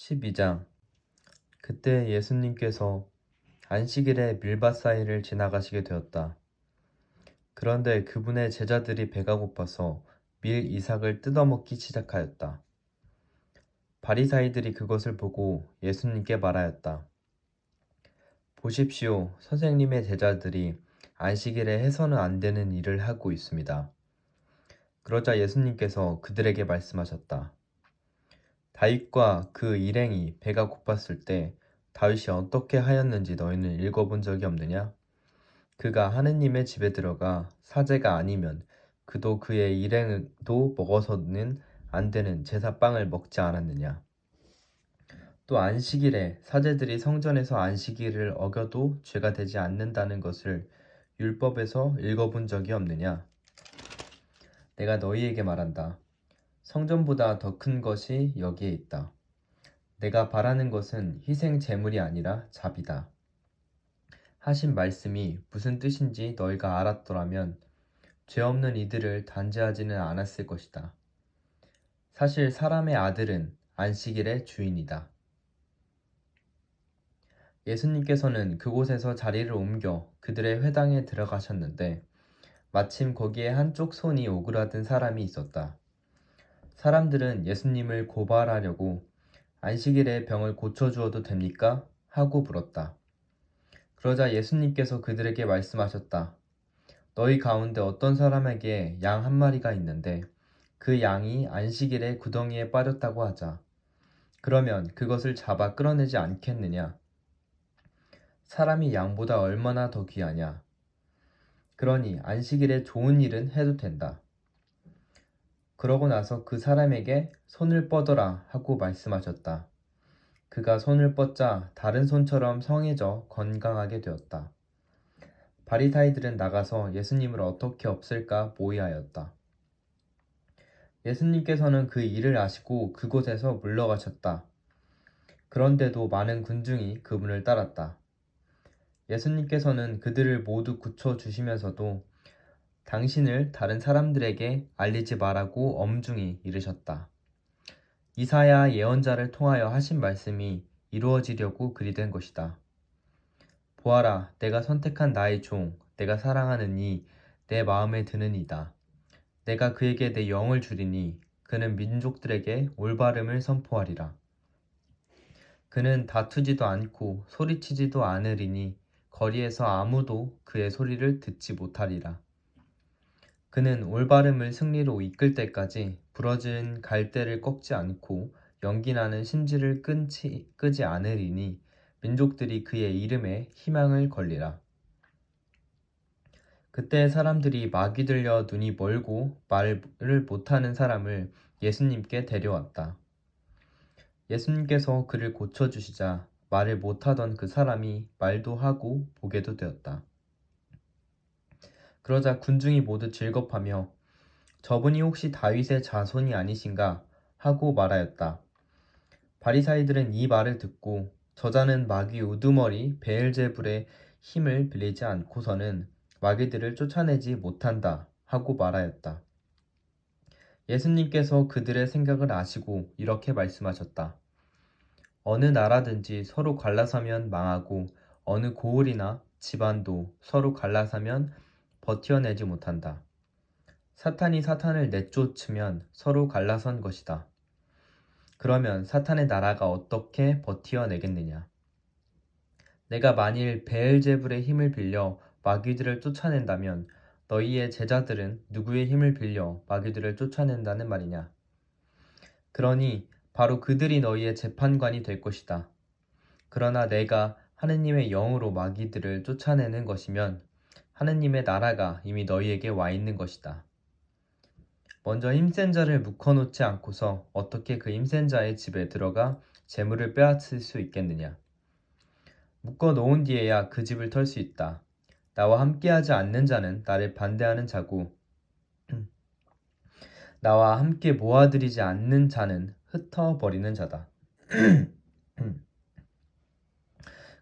12장. 그때 예수님께서 안식일에 밀밭 사이를 지나가시게 되었다. 그런데 그분의 제자들이 배가 고파서 밀 이삭을 뜯어먹기 시작하였다. 바리사이들이 그것을 보고 예수님께 말하였다. 보십시오, 선생님의 제자들이 안식일에 해서는 안 되는 일을 하고 있습니다. 그러자 예수님께서 그들에게 말씀하셨다. 다윗과 그 일행이 배가 고팠을 때 다윗이 어떻게 하였는지 너희는 읽어본 적이 없느냐? 그가 하느님의 집에 들어가 사제가 아니면 그도 그의 일행도 먹어서는 안 되는 제사빵을 먹지 않았느냐? 또 안식일에 사제들이 성전에서 안식일을 어겨도 죄가 되지 않는다는 것을 율법에서 읽어본 적이 없느냐? 내가 너희에게 말한다. 성전보다 더 큰 것이 여기에 있다. 내가 바라는 것은 희생 제물이 아니라 자비다. 하신 말씀이 무슨 뜻인지 너희가 알았더라면 죄 없는 이들을 단죄하지는 않았을 것이다. 사실 사람의 아들은 안식일의 주인이다. 예수님께서는 그곳에서 자리를 옮겨 그들의 회당에 들어가셨는데 마침 거기에 한쪽 손이 오그라든 사람이 있었다. 사람들은 예수님을 고발하려고 안식일에 병을 고쳐주어도 됩니까? 하고 물었다. 그러자 예수님께서 그들에게 말씀하셨다. 너희 가운데 어떤 사람에게 양 한 마리가 있는데 그 양이 안식일에 구덩이에 빠졌다고 하자. 그러면 그것을 잡아 끌어내지 않겠느냐? 사람이 양보다 얼마나 더 귀하냐? 그러니 안식일에 좋은 일은 해도 된다. 그러고 나서 그 사람에게 손을 뻗어라 하고 말씀하셨다. 그가 손을 뻗자 다른 손처럼 성해져 건강하게 되었다. 바리사이들은 나가서 예수님을 어떻게 없앨까 모의하였다. 예수님께서는 그 일을 아시고 그곳에서 물러가셨다. 그런데도 많은 군중이 그분을 따랐다. 예수님께서는 그들을 모두 고쳐주시면서도 당신을 다른 사람들에게 알리지 말라고 엄중히 이르셨다. 이사야 예언자를 통하여 하신 말씀이 이루어지려고 그리 된 것이다. 보아라, 내가 선택한 나의 종, 내가 사랑하는 이, 내 마음에 드는 이다. 내가 그에게 내 영을 주리니 그는 민족들에게 올바름을 선포하리라. 그는 다투지도 않고 소리치지도 않으리니 거리에서 아무도 그의 소리를 듣지 못하리라. 그는 올바름을 승리로 이끌 때까지 부러진 갈대를 꺾지 않고 연기나는 심지를 끄지 않으리니 민족들이 그의 이름에 희망을 걸리라. 그때 사람들이 마귀 들려 눈이 멀고 말을 못하는 사람을 예수님께 데려왔다. 예수님께서 그를 고쳐주시자 말을 못하던 그 사람이 말도 하고 보게도 되었다. 그러자 군중이 모두 즐겁하며 저분이 혹시 다윗의 자손이 아니신가 하고 말하였다. 바리사이들은 이 말을 듣고 저자는 마귀 우두머리 베엘제불의 힘을 빌리지 않고서는 마귀들을 쫓아내지 못한다 하고 말하였다. 예수님께서 그들의 생각을 아시고 이렇게 말씀하셨다. 어느 나라든지 서로 갈라서면 망하고 어느 고을이나 집안도 서로 갈라서면 버텨내지 못한다. 사탄이 사탄을 내쫓으면 서로 갈라선 것이다. 그러면 사탄의 나라가 어떻게 버텨내겠느냐? 내가 만일 베엘제불의 힘을 빌려 마귀들을 쫓아낸다면 너희의 제자들은 누구의 힘을 빌려 마귀들을 쫓아낸다는 말이냐? 그러니 바로 그들이 너희의 재판관이 될 것이다. 그러나 내가 하느님의 영으로 마귀들을 쫓아내는 것이면 하느님의 나라가 이미 너희에게 와 있는 것이다. 먼저 힘센 자를 묶어놓지 않고서 어떻게 그 힘센 자의 집에 들어가 재물을 빼앗을 수 있겠느냐? 묶어놓은 뒤에야 그 집을 털 수 있다. 나와 함께하지 않는 자는 나를 반대하는 자고 나와 함께 모아들이지 않는 자는 흩어버리는 자다.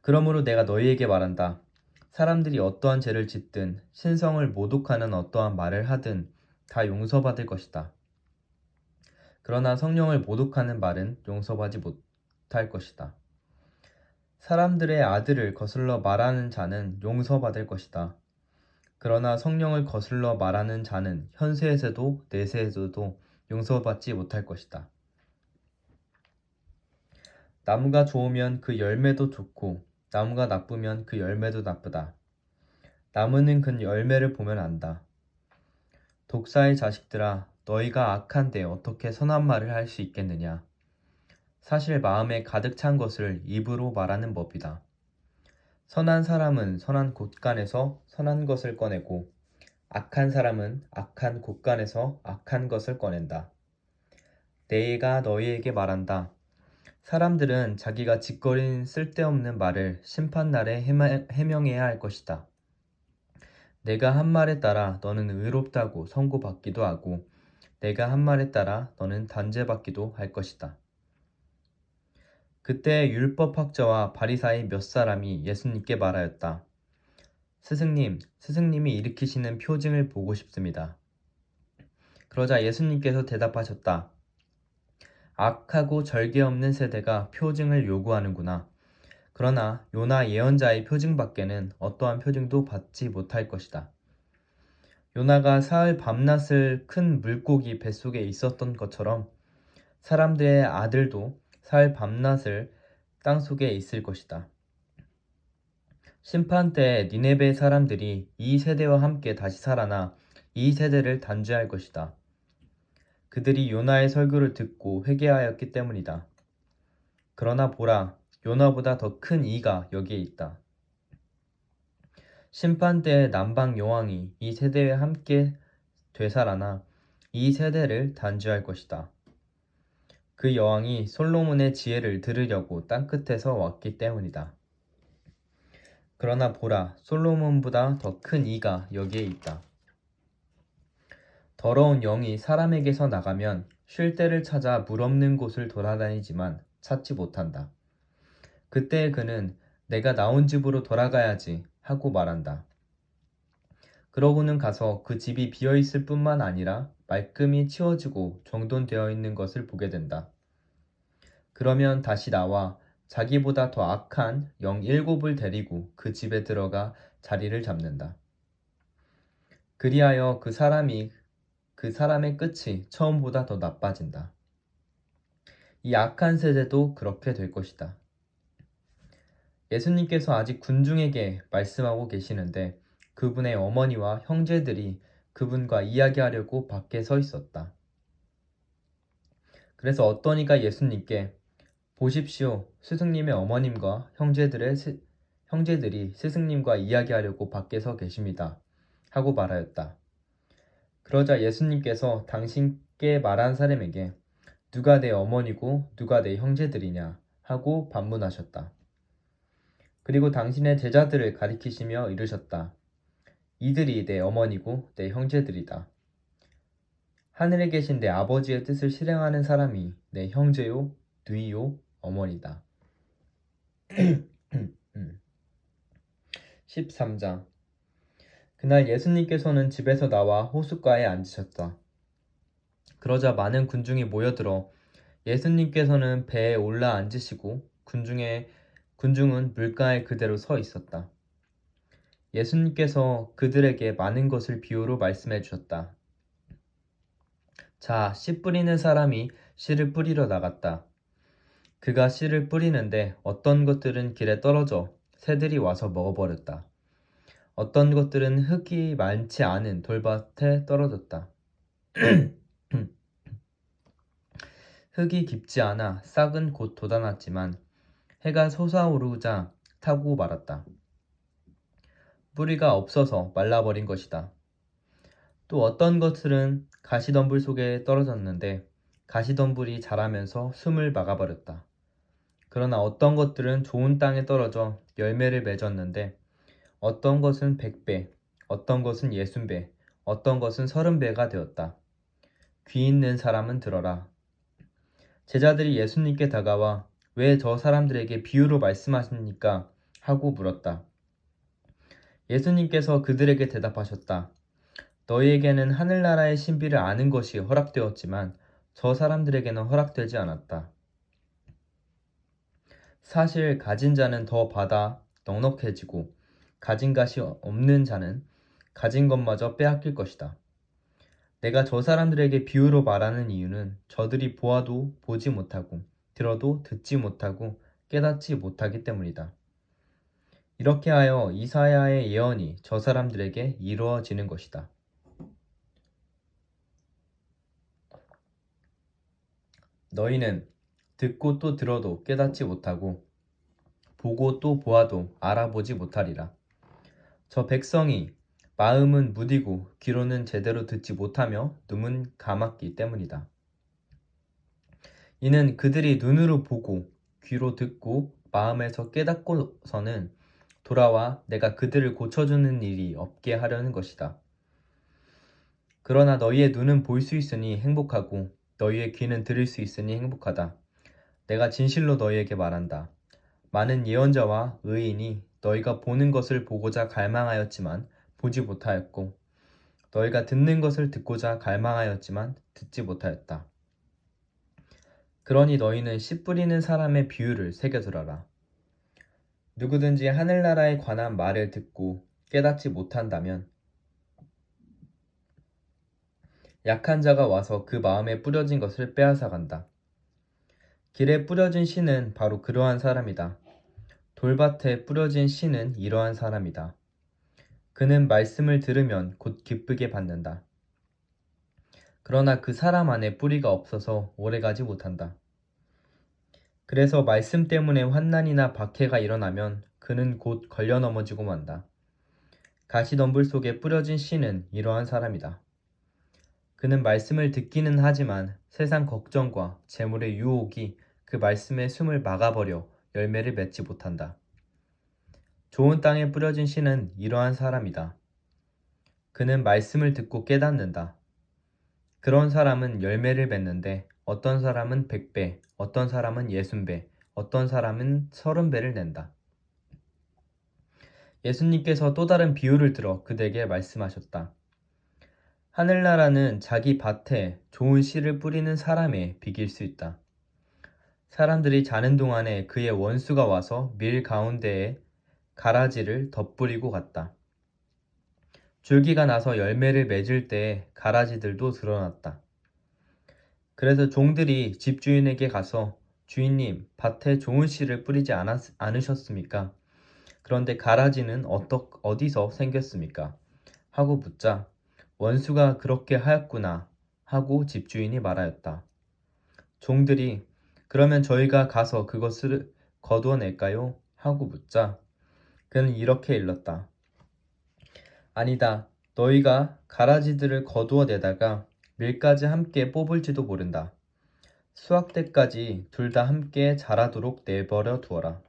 그러므로 내가 너희에게 말한다. 사람들이 어떠한 죄를 짓든 신성을 모독하는 어떠한 말을 하든 다 용서받을 것이다. 그러나 성령을 모독하는 말은 용서받지 못할 것이다. 사람들의 아들을 거슬러 말하는 자는 용서받을 것이다. 그러나 성령을 거슬러 말하는 자는 현세에서도 내세에서도 용서받지 못할 것이다. 나무가 좋으면 그 열매도 좋고 나무가 나쁘면 그 열매도 나쁘다. 나무는 그 열매를 보면 안다. 독사의 자식들아, 너희가 악한데 어떻게 선한 말을 할 수 있겠느냐? 사실 마음에 가득 찬 것을 입으로 말하는 법이다. 선한 사람은 선한 곳간에서 선한 것을 꺼내고 악한 사람은 악한 곳간에서 악한 것을 꺼낸다. 내가 너희에게 말한다. 사람들은 자기가 짓거린 쓸데없는 말을 심판날에 해명해야 할 것이다. 내가 한 말에 따라 너는 의롭다고 선고받기도 하고 내가 한 말에 따라 너는 단죄받기도 할 것이다. 그때 율법학자와 바리사의 몇 사람이 예수님께 말하였다. 스승님이 일으키시는 표징을 보고 싶습니다. 그러자 예수님께서 대답하셨다. 악하고 절개 없는 세대가 표징을 요구하는구나. 그러나 요나 예언자의 표징밖에는 어떠한 표징도 받지 못할 것이다. 요나가 사흘 밤낮을 큰 물고기 뱃속에 있었던 것처럼 사람들의 아들도 사흘 밤낮을 땅속에 있을 것이다. 심판 때 니네베 사람들이 이 세대와 함께 다시 살아나 이 세대를 단죄할 것이다. 그들이 요나의 설교를 듣고 회개하였기 때문이다. 그러나 보라, 요나보다 더 큰 이가 여기에 있다. 심판 때 남방 여왕이 이 세대와 함께 되살아나 이 세대를 단죄할 것이다. 그 여왕이 솔로몬의 지혜를 들으려고 땅끝에서 왔기 때문이다. 그러나 보라, 솔로몬보다 더 큰 이가 여기에 있다. 더러운 영이 사람에게서 나가면 쉴 때를 찾아 물 없는 곳을 돌아다니지만 찾지 못한다. 그때 그는 내가 나온 집으로 돌아가야지 하고 말한다. 그러고는 가서 그 집이 비어있을 뿐만 아니라 말끔히 치워지고 정돈되어 있는 것을 보게 된다. 그러면 다시 나와 자기보다 더 악한 영 7을 데리고 그 집에 들어가 자리를 잡는다. 그리하여 그 사람의 끝이 처음보다 더 나빠진다. 이 악한 세대도 그렇게 될 것이다. 예수님께서 아직 군중에게 말씀하고 계시는데 그분의 어머니와 형제들이 그분과 이야기하려고 밖에 서 있었다. 그래서 어떤 이가 예수님께 보십시오, 스승님의 어머님과 형제들이 스승님과 이야기하려고 밖에 서 계십니다. 하고 말하였다. 그러자 예수님께서 당신께 말한 사람에게 누가 내 어머니고 누가 내 형제들이냐 하고 반문하셨다. 그리고 당신의 제자들을 가리키시며 이르셨다. 이들이 내 어머니고 내 형제들이다. 하늘에 계신 내 아버지의 뜻을 실행하는 사람이 내 형제요, 누이요, 어머니다. 13장 그날 예수님께서는 집에서 나와 호숫가에 앉으셨다. 그러자 많은 군중이 모여들어 예수님께서는 배에 올라 앉으시고 군중은 물가에 그대로 서 있었다. 예수님께서 그들에게 많은 것을 비유로 말씀해 주셨다. 자, 씨 뿌리는 사람이 씨를 뿌리러 나갔다. 그가 씨를 뿌리는데 어떤 것들은 길에 떨어져 새들이 와서 먹어버렸다. 어떤 것들은 흙이 많지 않은 돌밭에 떨어졌다. 흙이 깊지 않아 싹은 곧 돋아났지만 해가 솟아오르자 타고 말았다. 뿌리가 없어서 말라버린 것이다. 또 어떤 것들은 가시덤불 속에 떨어졌는데 가시덤불이 자라면서 숨을 막아버렸다. 그러나 어떤 것들은 좋은 땅에 떨어져 열매를 맺었는데 어떤 것은 100배, 어떤 것은 60배, 어떤 것은 30배가 되었다. 귀 있는 사람은 들어라. 제자들이 예수님께 다가와 왜 저 사람들에게 비유로 말씀하십니까? 하고 물었다. 예수님께서 그들에게 대답하셨다. 너희에게는 하늘나라의 신비를 아는 것이 허락되었지만 저 사람들에게는 허락되지 않았다. 사실 가진 자는 더 받아 넉넉해지고 가진 것이 없는 자는 가진 것마저 빼앗길 것이다. 내가 저 사람들에게 비유로 말하는 이유는 저들이 보아도 보지 못하고 들어도 듣지 못하고 깨닫지 못하기 때문이다. 이렇게 하여 이사야의 예언이 저 사람들에게 이루어지는 것이다. 너희는 듣고 또 들어도 깨닫지 못하고 보고 또 보아도 알아보지 못하리라. 저 백성이 마음은 무디고 귀로는 제대로 듣지 못하며 눈은 감았기 때문이다. 이는 그들이 눈으로 보고 귀로 듣고 마음에서 깨닫고서는 돌아와 내가 그들을 고쳐주는 일이 없게 하려는 것이다. 그러나 너희의 눈은 볼 수 있으니 행복하고 너희의 귀는 들을 수 있으니 행복하다. 내가 진실로 너희에게 말한다. 많은 예언자와 의인이 너희가 보는 것을 보고자 갈망하였지만 보지 못하였고 너희가 듣는 것을 듣고자 갈망하였지만 듣지 못하였다. 그러니 너희는 씨 뿌리는 사람의 비유를 새겨들어라. 누구든지 하늘나라에 관한 말을 듣고 깨닫지 못한다면 약한 자가 와서 그 마음에 뿌려진 것을 빼앗아간다. 길에 뿌려진 씨는 바로 그러한 사람이다. 돌밭에 뿌려진 씨는 이러한 사람이다. 그는 말씀을 들으면 곧 기쁘게 받는다. 그러나 그 사람 안에 뿌리가 없어서 오래가지 못한다. 그래서 말씀 때문에 환난이나 박해가 일어나면 그는 곧 걸려 넘어지고 만다. 가시덤불 속에 뿌려진 씨는 이러한 사람이다. 그는 말씀을 듣기는 하지만 세상 걱정과 재물의 유혹이 그 말씀의 숨을 막아버려 열매를 맺지 못한다. 좋은 땅에 뿌려진 씨는 이러한 사람이다. 그는 말씀을 듣고 깨닫는다. 그런 사람은 열매를 맺는데 어떤 사람은 100배, 어떤 사람은 60배, 어떤 사람은 30배를 낸다. 예수님께서 또 다른 비유를 들어 그들에게 말씀하셨다. 하늘나라는 자기 밭에 좋은 씨를 뿌리는 사람에 비길 수 있다. 사람들이 자는 동안에 그의 원수가 와서 밀 가운데에 가라지를 덧뿌리고 갔다. 줄기가 나서 열매를 맺을 때에 가라지들도 드러났다. 그래서 종들이 집주인에게 가서 주인님, 밭에 좋은 씨를 뿌리지 않으셨습니까? 그런데 가라지는 어디서 생겼습니까? 하고 묻자 원수가 그렇게 하였구나 하고 집주인이 말하였다. 종들이 그러면 저희가 가서 그것을 거두어낼까요? 하고 묻자 그는 이렇게 일렀다. 아니다. 너희가 가라지들을 거두어내다가 밀까지 함께 뽑을지도 모른다. 수확 때까지 둘 다 함께 자라도록 내버려 두어라.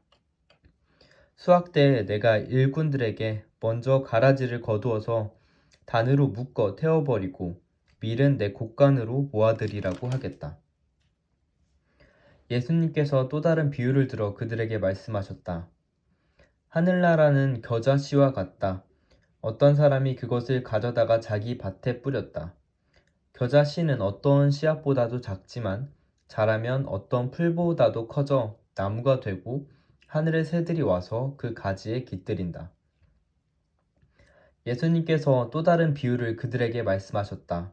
수확 때에 내가 일꾼들에게 먼저 가라지를 거두어서 단으로 묶어 태워버리고 밀은 내 곡간으로 모아들이라고 하겠다. 예수님께서 또 다른 비유를 들어 그들에게 말씀하셨다. 하늘나라는 겨자씨와 같다. 어떤 사람이 그것을 가져다가 자기 밭에 뿌렸다. 겨자씨는 어떤 씨앗보다도 작지만 자라면 어떤 풀보다도 커져 나무가 되고 하늘의 새들이 와서 그 가지에 깃들인다. 예수님께서 또 다른 비유를 그들에게 말씀하셨다.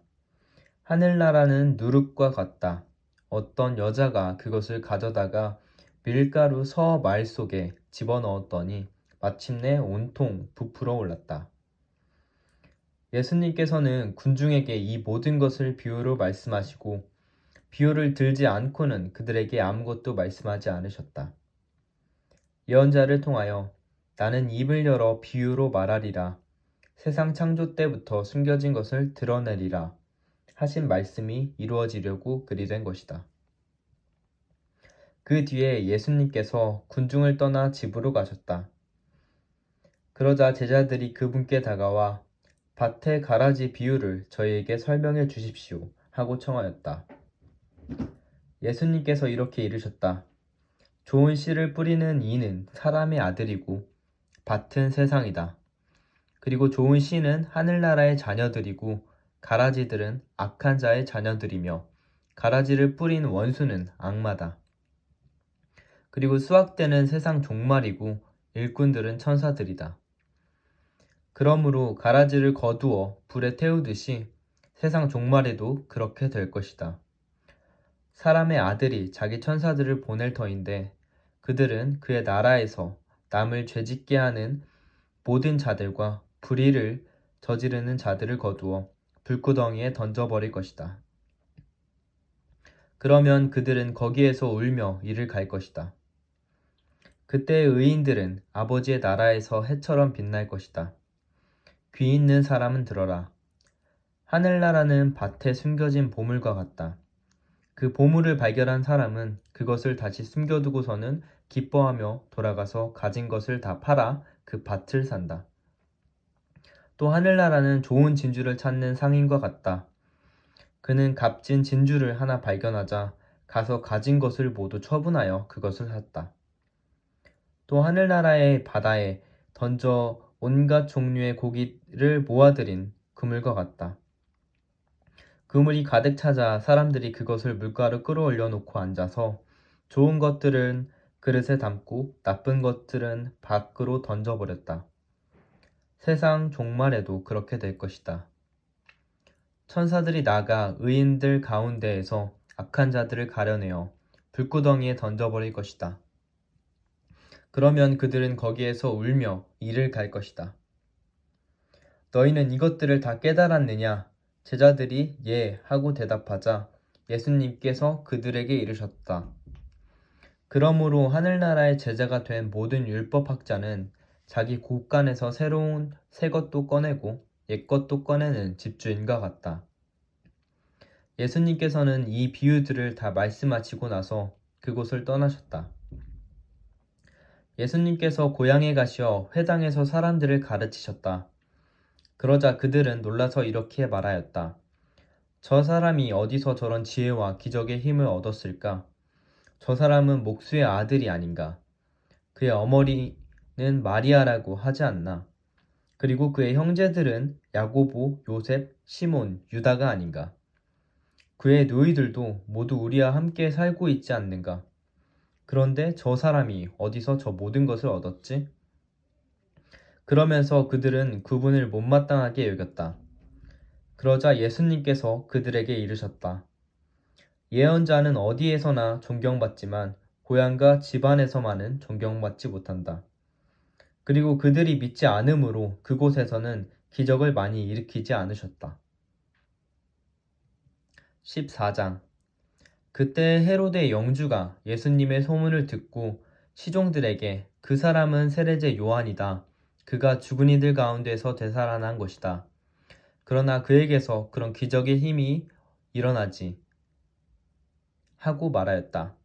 하늘나라는 누룩과 같다. 어떤 여자가 그것을 가져다가 밀가루 서 말 속에 집어넣었더니 마침내 온통 부풀어 올랐다. 예수님께서는 군중에게 이 모든 것을 비유로 말씀하시고 비유를 들지 않고는 그들에게 아무것도 말씀하지 않으셨다. 예언자를 통하여 나는 입을 열어 비유로 말하리라. 세상 창조 때부터 숨겨진 것을 드러내리라. 하신 말씀이 이루어지려고 그리 된 것이다. 그 뒤에 예수님께서 군중을 떠나 집으로 가셨다. 그러자 제자들이 그분께 다가와 밭의 가라지 비유를 저희에게 설명해 주십시오 하고 청하였다. 예수님께서 이렇게 이르셨다. 좋은 씨를 뿌리는 이는 사람의 아들이고 밭은 세상이다. 그리고 좋은 씨는 하늘나라의 자녀들이고 가라지들은 악한 자의 자녀들이며 가라지를 뿌린 원수는 악마다. 그리고 수확되는 세상 종말이고 일꾼들은 천사들이다. 그러므로 가라지를 거두어 불에 태우듯이 세상 종말에도 그렇게 될 것이다. 사람의 아들이 자기 천사들을 보낼 터인데 그들은 그의 나라에서 남을 죄짓게 하는 모든 자들과 불의를 저지르는 자들을 거두어 불구덩이에 던져버릴 것이다. 그러면 그들은 거기에서 울며 이를 갈 것이다. 그때의 의인들은 아버지의 나라에서 해처럼 빛날 것이다. 귀 있는 사람은 들어라. 하늘나라는 밭에 숨겨진 보물과 같다. 그 보물을 발견한 사람은 그것을 다시 숨겨두고서는 기뻐하며 돌아가서 가진 것을 다 팔아 그 밭을 산다. 또 하늘나라는 좋은 진주를 찾는 상인과 같다. 그는 값진 진주를 하나 발견하자 가서 가진 것을 모두 처분하여 그것을 샀다. 또 하늘나라의 바다에 던져 온갖 종류의 고기를 모아들인 그물과 같다. 그물이 가득 차자 사람들이 그것을 물가로 끌어올려 놓고 앉아서 좋은 것들은 그릇에 담고 나쁜 것들은 밖으로 던져버렸다. 세상 종말에도 그렇게 될 것이다. 천사들이 나가 의인들 가운데에서 악한 자들을 가려내어 불구덩이에 던져버릴 것이다. 그러면 그들은 거기에서 울며 이를 갈 것이다. 너희는 이것들을 다 깨달았느냐? 제자들이 예 하고 대답하자 예수님께서 그들에게 이르셨다. 그러므로 하늘나라의 제자가 된 모든 율법학자는 자기 곳간에서 새로운 새 것도 꺼내고 옛 것도 꺼내는 집주인과 같다. 예수님께서는 이 비유들을 다 말씀하시고 나서 그곳을 떠나셨다. 예수님께서 고향에 가시어 회당에서 사람들을 가르치셨다. 그러자 그들은 놀라서 이렇게 말하였다. 저 사람이 어디서 저런 지혜와 기적의 힘을 얻었을까? 저 사람은 목수의 아들이 아닌가? 그의 어머니는 마리아라고 하지 않나? 그리고 그의 형제들은 야고보, 요셉, 시몬, 유다가 아닌가? 그의 누이들도 모두 우리와 함께 살고 있지 않는가? 그런데 저 사람이 어디서 저 모든 것을 얻었지? 그러면서 그들은 그분을 못마땅하게 여겼다. 그러자 예수님께서 그들에게 이르셨다. 예언자는 어디에서나 존경받지만 고향과 집안에서만은 존경받지 못한다. 그리고 그들이 믿지 않으므로 그곳에서는 기적을 많이 일으키지 않으셨다. 14장 그때 헤로데 영주가 예수님의 소문을 듣고 시종들에게 그 사람은 세례제 요한이다. 그가 죽은 이들 가운데서 되살아난 것이다. 그러나 그에게서 그런 기적의 힘이 일어나지 하고 말하였다.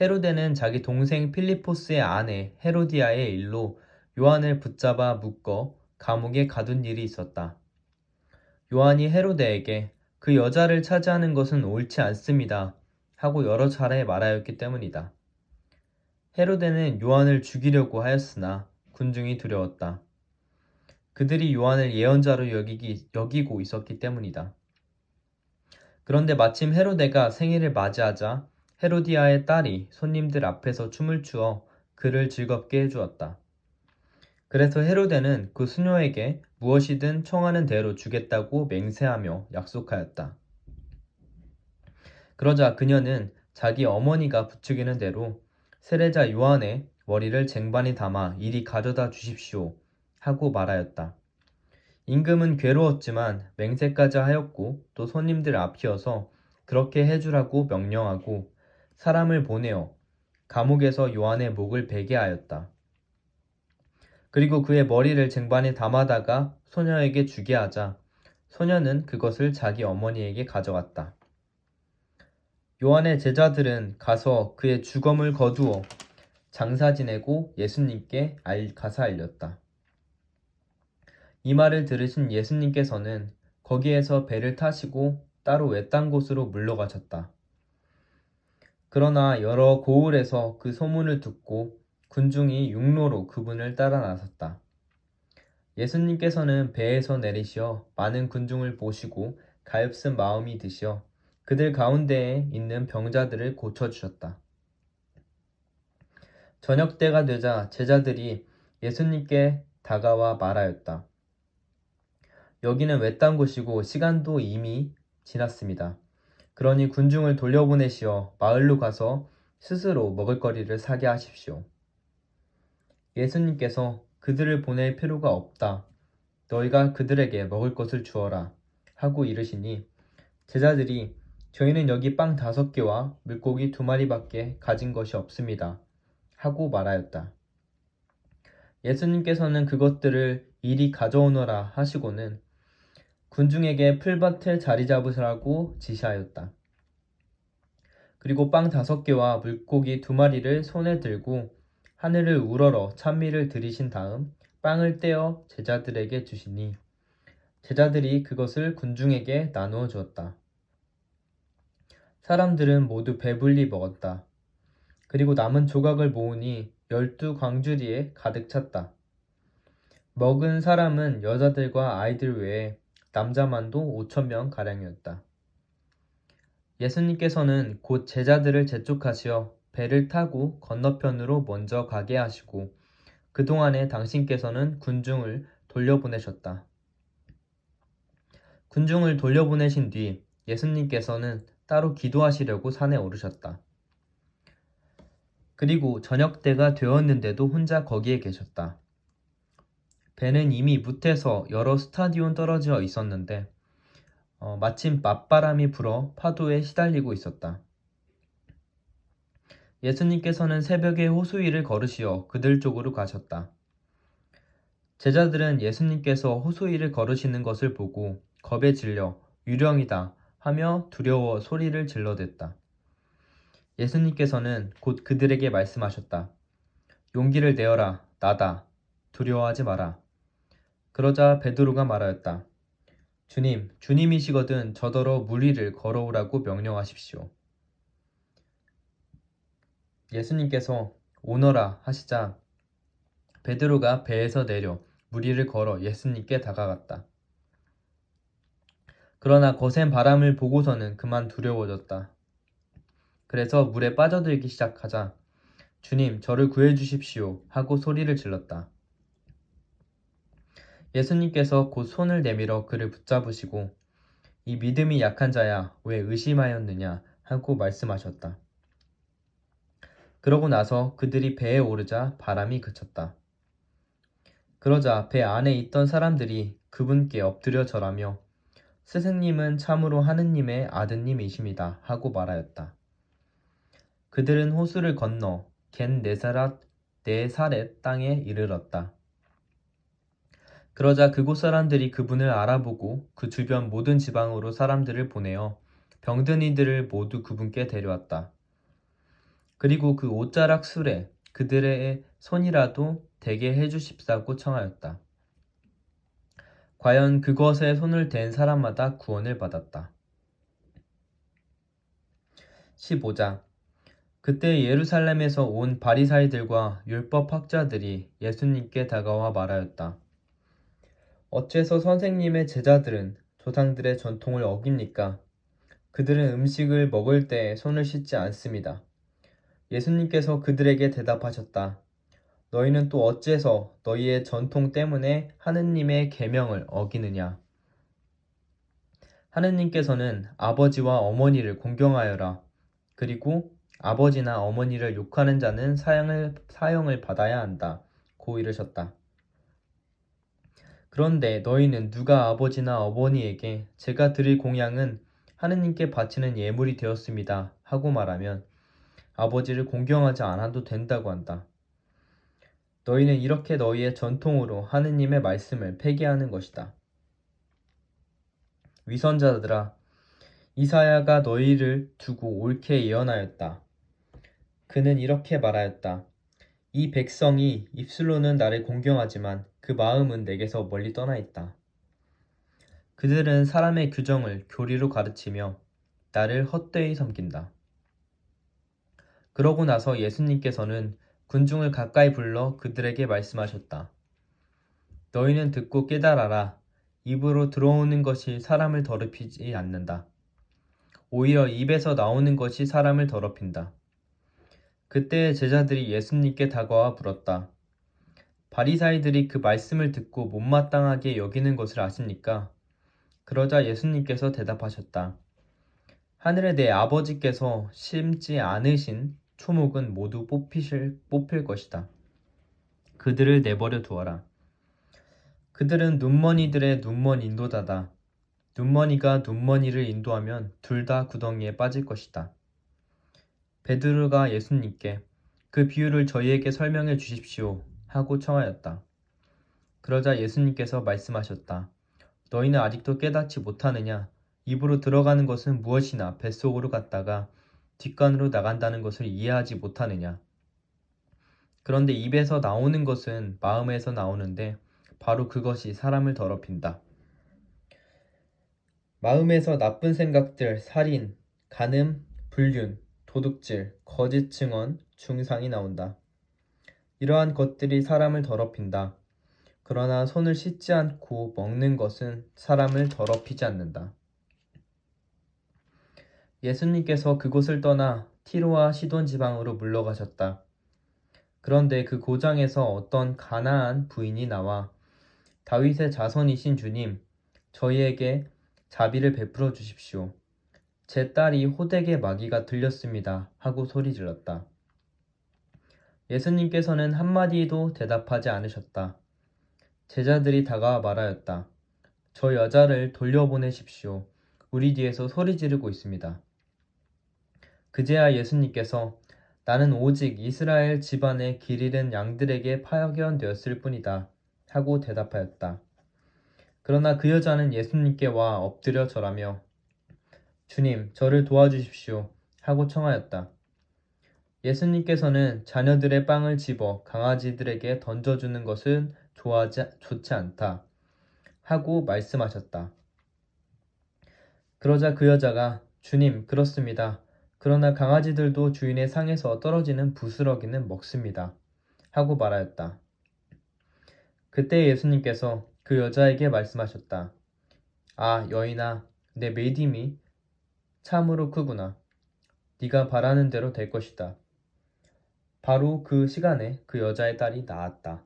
헤로데는 자기 동생 필리포스의 아내 헤로디아의 일로 요한을 붙잡아 묶어 감옥에 가둔 일이 있었다. 요한이 헤로데에게 그 여자를 차지하는 것은 옳지 않습니다. 하고 여러 차례 말하였기 때문이다. 헤로데는 요한을 죽이려고 하였으나 군중이 두려웠다. 그들이 요한을 예언자로 여기고 있었기 때문이다. 그런데 마침 헤로데가 생일을 맞이하자 헤로디아의 딸이 손님들 앞에서 춤을 추어 그를 즐겁게 해주었다. 그래서 헤로데는 그 수녀에게 무엇이든 청하는 대로 주겠다고 맹세하며 약속하였다. 그러자 그녀는 자기 어머니가 부추기는 대로 세례자 요한의 머리를 쟁반에 담아 이리 가져다 주십시오 하고 말하였다. 임금은 괴로웠지만 맹세까지 하였고 또 손님들 앞이어서 그렇게 해주라고 명령하고 사람을 보내어 감옥에서 요한의 목을 베게 하였다. 그리고 그의 머리를 쟁반에 담아다가 소녀에게 주게 하자 소녀는 그것을 자기 어머니에게 가져갔다. 요한의 제자들은 가서 그의 주검을 거두어 장사 지내고 예수님께 가서 알렸다. 이 말을 들으신 예수님께서는 거기에서 배를 타시고 따로 외딴 곳으로 물러가셨다. 그러나 여러 고을에서 그 소문을 듣고 군중이 육로로 그분을 따라 나섰다. 예수님께서는 배에서 내리시어 많은 군중을 보시고 가엾은 마음이 드시어 그들 가운데에 있는 병자들을 고쳐주셨다. 저녁 때가 되자 제자들이 예수님께 다가와 말하였다. 여기는 외딴 곳이고 시간도 이미 지났습니다. 그러니 군중을 돌려보내시어 마을로 가서 스스로 먹을거리를 사게 하십시오. 예수님께서 그들을 보낼 필요가 없다. 너희가 그들에게 먹을 것을 주어라. 하고 이르시니 제자들이 저희는 여기 빵 5개와 물고기 2마리밖에 가진 것이 없습니다. 하고 말하였다. 예수님께서는 그것들을 이리 가져오너라 하시고는 군중에게 풀밭에 자리 잡으시라고 지시하였다. 그리고 빵 5개와 물고기 2마리를 손에 들고 하늘을 우러러 찬미를 드리신 다음 빵을 떼어 제자들에게 주시니 제자들이 그것을 군중에게 나누어 주었다. 사람들은 모두 배불리 먹었다. 그리고 남은 조각을 모으니 12광주리에 가득 찼다. 먹은 사람은 여자들과 아이들 외에 남자만도 5,000명 가량이었다. 예수님께서는 곧 제자들을 재촉하시어 배를 타고 건너편으로 먼저 가게 하시고 그동안에 당신께서는 군중을 돌려보내셨다. 군중을 돌려보내신 뒤 예수님께서는 따로 기도하시려고 산에 오르셨다. 그리고 저녁 때가 되었는데도 혼자 거기에 계셨다. 배는 이미 무태서 여러 스타디온 떨어져 있었는데 마침 맞바람이 불어 파도에 시달리고 있었다. 예수님께서는 새벽에 호수 위를 걸으시어 그들 쪽으로 가셨다. 제자들은 예수님께서 호수 위를 걸으시는 것을 보고 겁에 질려 유령이다 하며 두려워 소리를 질러댔다. 예수님께서는 곧 그들에게 말씀하셨다. 용기를 내어라, 나다. 두려워하지 마라. 그러자 베드로가 말하였다. 주님, 주님이시거든 저더러 물 위를 걸어오라고 명령하십시오. 예수님께서 오너라 하시자 베드로가 배에서 내려 물 위를 걸어 예수님께 다가갔다. 그러나 거센 바람을 보고서는 그만 두려워졌다. 그래서 물에 빠져들기 시작하자 주님, 저를 구해주십시오 하고 소리를 질렀다. 예수님께서 곧 손을 내밀어 그를 붙잡으시고 이 믿음이 약한 자야 왜 의심하였느냐 하고 말씀하셨다. 그러고 나서 그들이 배에 오르자 바람이 그쳤다. 그러자 배 안에 있던 사람들이 그분께 엎드려 절하며 스승님은 참으로 하느님의 아드님이십니다 하고 말하였다. 그들은 호수를 건너 겐네사렛 땅에 이르렀다. 그러자 그곳 사람들이 그분을 알아보고 그 주변 모든 지방으로 사람들을 보내어 병든 이들을 모두 그분께 데려왔다. 그리고 그 옷자락 술에 그들의 손이라도 대게 해주십사고 청하였다. 과연 그것에 손을 댄 사람마다 구원을 받았다. 15장 그때 예루살렘에서 온 바리사이들과 율법학자들이 예수님께 다가와 말하였다. 어째서 선생님의 제자들은 조상들의 전통을 어깁니까? 그들은 음식을 먹을 때 손을 씻지 않습니다. 예수님께서 그들에게 대답하셨다. 너희는 또 어째서 너희의 전통 때문에 하느님의 계명을 어기느냐? 하느님께서는 아버지와 어머니를 공경하여라. 그리고 아버지나 어머니를 욕하는 자는 사형을 받아야 한다. 고 이르셨다. 그런데 너희는 누가 아버지나 어머니에게 제가 드릴 공양은 하느님께 바치는 예물이 되었습니다. 하고 말하면 아버지를 공경하지 않아도 된다고 한다. 너희는 이렇게 너희의 전통으로 하느님의 말씀을 폐기하는 것이다. 위선자들아, 이사야가 너희를 두고 옳게 예언하였다. 그는 이렇게 말하였다. 이 백성이 입술로는 나를 공경하지만 그 마음은 내게서 멀리 떠나 있다. 그들은 사람의 규정을 교리로 가르치며 나를 헛되이 섬긴다. 그러고 나서 예수님께서는 군중을 가까이 불러 그들에게 말씀하셨다. 너희는 듣고 깨달아라. 입으로 들어오는 것이 사람을 더럽히지 않는다. 오히려 입에서 나오는 것이 사람을 더럽힌다. 그때 제자들이 예수님께 다가와 물었다. 바리사이들이 그 말씀을 듣고 못마땅하게 여기는 것을 아십니까? 그러자 예수님께서 대답하셨다. 하늘에 내 아버지께서 심지 않으신 초목은 모두 뽑힐 것이다. 그들을 내버려 두어라. 그들은 눈머니들의 눈먼 인도자다. 눈머니가 눈머니를 인도하면 둘 다 구덩이에 빠질 것이다. 베드로가 예수님께 그 비유를 저희에게 설명해 주십시오 하고 청하였다. 그러자 예수님께서 말씀하셨다. 너희는 아직도 깨닫지 못하느냐? 입으로 들어가는 것은 무엇이나 뱃속으로 갔다가 뒷간으로 나간다는 것을 이해하지 못하느냐? 그런데 입에서 나오는 것은 마음에서 나오는데 바로 그것이 사람을 더럽힌다. 마음에서 나쁜 생각들, 살인, 간음, 불륜, 도둑질, 거짓 증언, 중상이 나온다. 이러한 것들이 사람을 더럽힌다. 그러나 손을 씻지 않고 먹는 것은 사람을 더럽히지 않는다. 예수님께서 그곳을 떠나 티로와 시돈 지방으로 물러가셨다. 그런데 그 고장에서 어떤 가나안 부인이 나와 다윗의 자손이신 주님, 저희에게 자비를 베풀어 주십시오. 제 딸이 호되게 마귀가 들렸습니다. 하고 소리질렀다. 예수님께서는 한마디도 대답하지 않으셨다. 제자들이 다가와 말하였다. 저 여자를 돌려보내십시오. 우리 뒤에서 소리 지르고 있습니다. 그제야 예수님께서 나는 오직 이스라엘 집안의 길 잃은 양들에게 파견되었을 뿐이다. 하고 대답하였다. 그러나 그 여자는 예수님께 와 엎드려 절하며 주님, 저를 도와주십시오. 하고 청하였다. 예수님께서는 자녀들의 빵을 집어 강아지들에게 던져주는 것은 좋지 않다. 하고 말씀하셨다. 그러자 그 여자가 주님, 그렇습니다. 그러나 강아지들도 주인의 상에서 떨어지는 부스러기는 먹습니다. 하고 말하였다. 그때 예수님께서 그 여자에게 말씀하셨다. 아, 여인아, 내 믿음이 참으로 크구나. 네가 바라는 대로 될 것이다. 바로 그 시간에 그 여자의 딸이 나았다.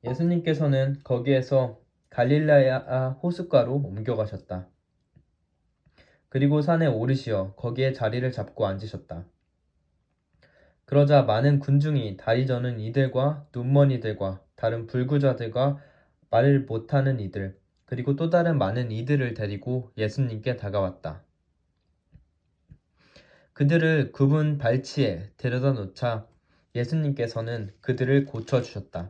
예수님께서는 거기에서 갈릴레아 호숫가로 옮겨가셨다. 그리고 산에 오르시어 거기에 자리를 잡고 앉으셨다. 그러자 많은 군중이 다리 저는 이들과 눈먼이들과 다른 불구자들과 말을 못하는 이들 그리고 또 다른 많은 이들을 데리고 예수님께 다가왔다. 그들을 굽은 발치에 데려다 놓자 예수님께서는 그들을 고쳐주셨다.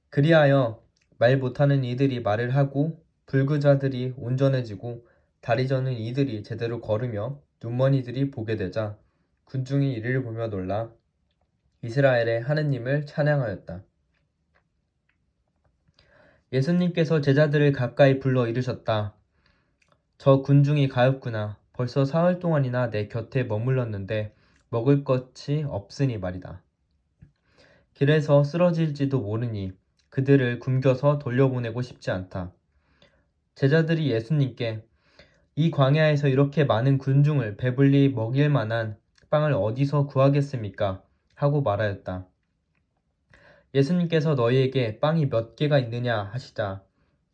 그리하여 말 못하는 이들이 말을 하고 불구자들이 온전해지고 다리 저는 이들이 제대로 걸으며 눈먼이들이 보게 되자 군중이 이를 보며 놀라 이스라엘의 하느님을 찬양하였다. 예수님께서 제자들을 가까이 불러 이르셨다. 저 군중이 가엾구나. 벌써 사흘 동안이나 내 곁에 머물렀는데 먹을 것이 없으니 말이다. 길에서 쓰러질지도 모르니 그들을 굶겨서 돌려보내고 싶지 않다. 제자들이 예수님께 이 광야에서 이렇게 많은 군중을 배불리 먹일 만한 빵을 어디서 구하겠습니까? 하고 말하였다. 예수님께서 너희에게 빵이 몇 개가 있느냐 하시자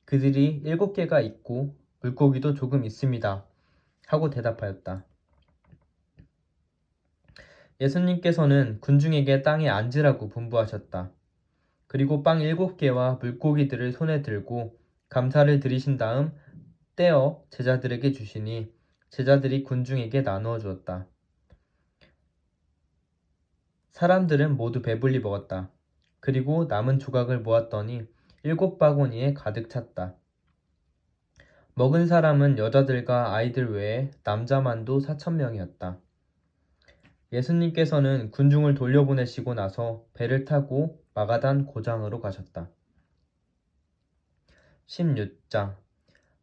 그들이 7개가 있고 물고기도 조금 있습니다. 하고 대답하였다. 예수님께서는 군중에게 땅에 앉으라고 분부하셨다. 그리고 빵 7개와 물고기들을 손에 들고 감사를 드리신 다음 떼어 제자들에게 주시니 제자들이 군중에게 나누어 주었다. 사람들은 모두 배불리 먹었다. 그리고 남은 조각을 모았더니 7바구니에 가득 찼다. 먹은 사람은 여자들과 아이들 외에 남자만도 4,000명이었다. 예수님께서는 군중을 돌려보내시고 나서 배를 타고 마가단 고장으로 가셨다. 16장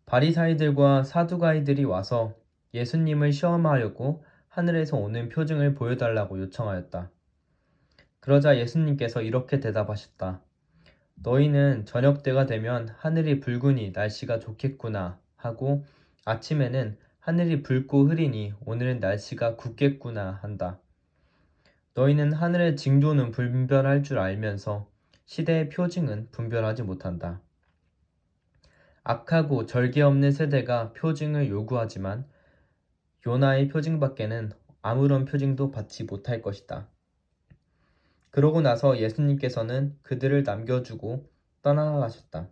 바리사이들과 사두가이들이 와서 예수님을 시험하려고 하늘에서 오는 표징을 보여달라고 요청하였다. 그러자 예수님께서 이렇게 대답하셨다. 너희는 저녁 때가 되면 하늘이 붉으니 날씨가 좋겠구나 하고 아침에는 하늘이 붉고 흐리니 오늘은 날씨가 굳겠구나 한다. 너희는 하늘의 징조는 분별할 줄 알면서 시대의 표징은 분별하지 못한다. 악하고 절개 없는 세대가 표징을 요구하지만 요나의 표징밖에는 아무런 표징도 받지 못할 것이다. 그러고 나서 예수님께서는 그들을 남겨주고 떠나가셨다.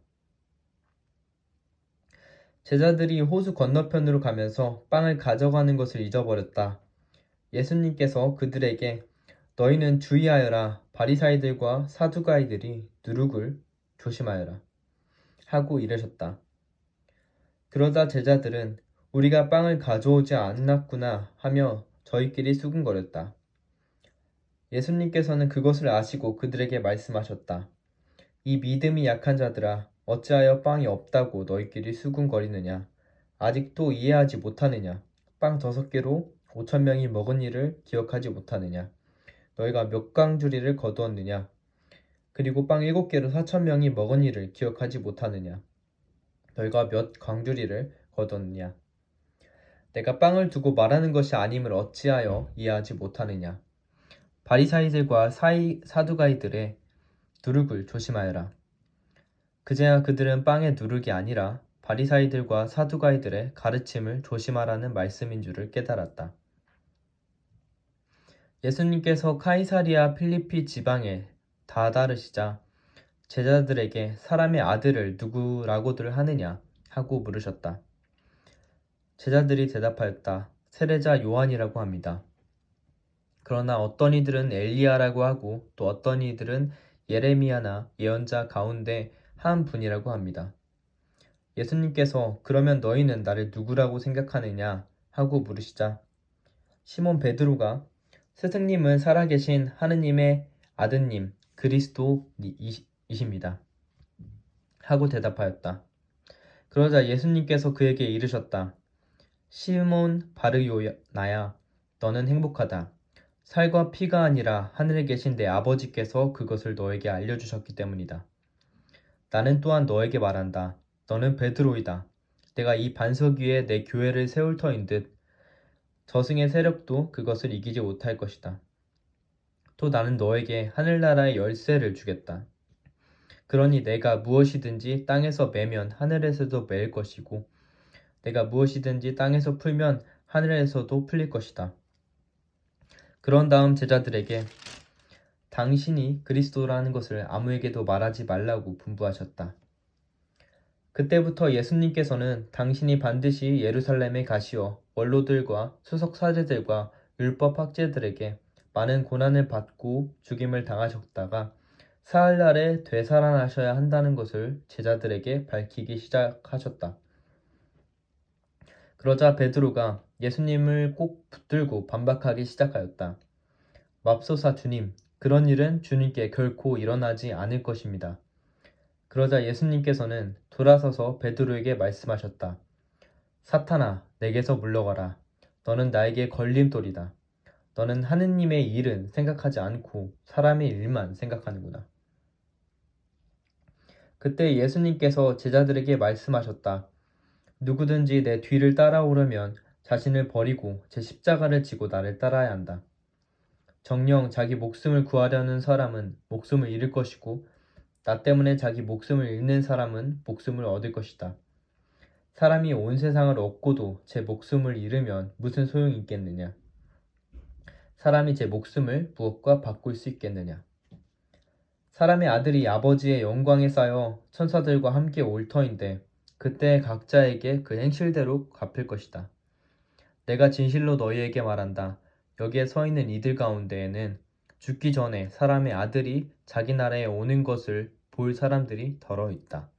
제자들이 호수 건너편으로 가면서 빵을 가져가는 것을 잊어버렸다. 예수님께서 그들에게 너희는 주의하여라. 바리사이들과 사두가이들이 누룩을 조심하여라. 하고 이르셨다. 그러자 제자들은 우리가 빵을 가져오지 않았구나 하며 저희끼리 수군거렸다. 예수님께서는 그것을 아시고 그들에게 말씀하셨다. 이 믿음이 약한 자들아, 어찌하여 빵이 없다고 너희끼리 수군거리느냐? 아직도 이해하지 못하느냐? 빵 5개로 5,000명이 먹은 일을 기억하지 못하느냐? 너희가 몇 광주리를 거두었느냐? 그리고 빵 7개로 4,000명이 먹은 일을 기억하지 못하느냐? 너희가 몇 광주리를 거두었느냐? 내가 빵을 두고 말하는 것이 아님을 어찌하여 이해하지 못하느냐? 바리사이들과 사두가이들의 누룩을 조심하여라. 그제야 그들은 빵의 누룩이 아니라 바리사이들과 사두가이들의 가르침을 조심하라는 말씀인 줄을 깨달았다. 예수님께서 카이사리아 필리피 지방에 다다르시자 제자들에게 사람의 아들을 누구라고들 하느냐 하고 물으셨다. 제자들이 대답하였다. 세례자 요한이라고 합니다. 그러나 어떤 이들은 엘리야라고 하고 또 어떤 이들은 예레미야나 예언자 가운데 한 분이라고 합니다. 예수님께서 그러면 너희는 나를 누구라고 생각하느냐 하고 물으시자 시몬 베드로가 스승님은 살아계신 하느님의 아드님 그리스도이십니다. 하고 대답하였다. 그러자 예수님께서 그에게 이르셨다. 시몬 바르요나야 너는 행복하다. 살과 피가 아니라 하늘에 계신 내 아버지께서 그것을 너에게 알려주셨기 때문이다. 나는 또한 너에게 말한다. 너는 베드로이다. 내가 이 반석 위에 내 교회를 세울 터인 듯 저승의 세력도 그것을 이기지 못할 것이다. 또 나는 너에게 하늘나라의 열쇠를 주겠다. 그러니 내가 무엇이든지 땅에서 매면 하늘에서도 매일 것이고 내가 무엇이든지 땅에서 풀면 하늘에서도 풀릴 것이다. 그런 다음 제자들에게 당신이 그리스도라는 것을 아무에게도 말하지 말라고 분부하셨다. 그때부터 예수님께서는 당신이 반드시 예루살렘에 가시어 원로들과 수석 사제들과 율법 학자들에게 많은 고난을 받고 죽임을 당하셨다가 사흘날에 되살아나셔야 한다는 것을 제자들에게 밝히기 시작하셨다. 그러자 베드로가 예수님을 꼭 붙들고 반박하기 시작하였다. 맙소사 주님, 그런 일은 주님께 결코 일어나지 않을 것입니다. 그러자 예수님께서는 돌아서서 베드로에게 말씀하셨다. 사탄아, 내게서 물러가라. 너는 나에게 걸림돌이다. 너는 하느님의 일은 생각하지 않고 사람의 일만 생각하는구나. 그때 예수님께서 제자들에게 말씀하셨다. 누구든지 내 뒤를 따라오려면 자신을 버리고 제 십자가를 지고 나를 따라야 한다. 정녕 자기 목숨을 구하려는 사람은 목숨을 잃을 것이고 나 때문에 자기 목숨을 잃는 사람은 목숨을 얻을 것이다. 사람이 온 세상을 얻고도 제 목숨을 잃으면 무슨 소용이 있겠느냐? 사람이 제 목숨을 무엇과 바꿀 수 있겠느냐? 사람의 아들이 아버지의 영광에 쌓여 천사들과 함께 올 터인데 그때 각자에게 그 행실대로 갚을 것이다. 내가 진실로 너희에게 말한다. 여기에 서 있는 이들 가운데에는 죽기 전에 사람의 아들이 자기 나라에 오는 것을 볼 사람들이 더러 있다.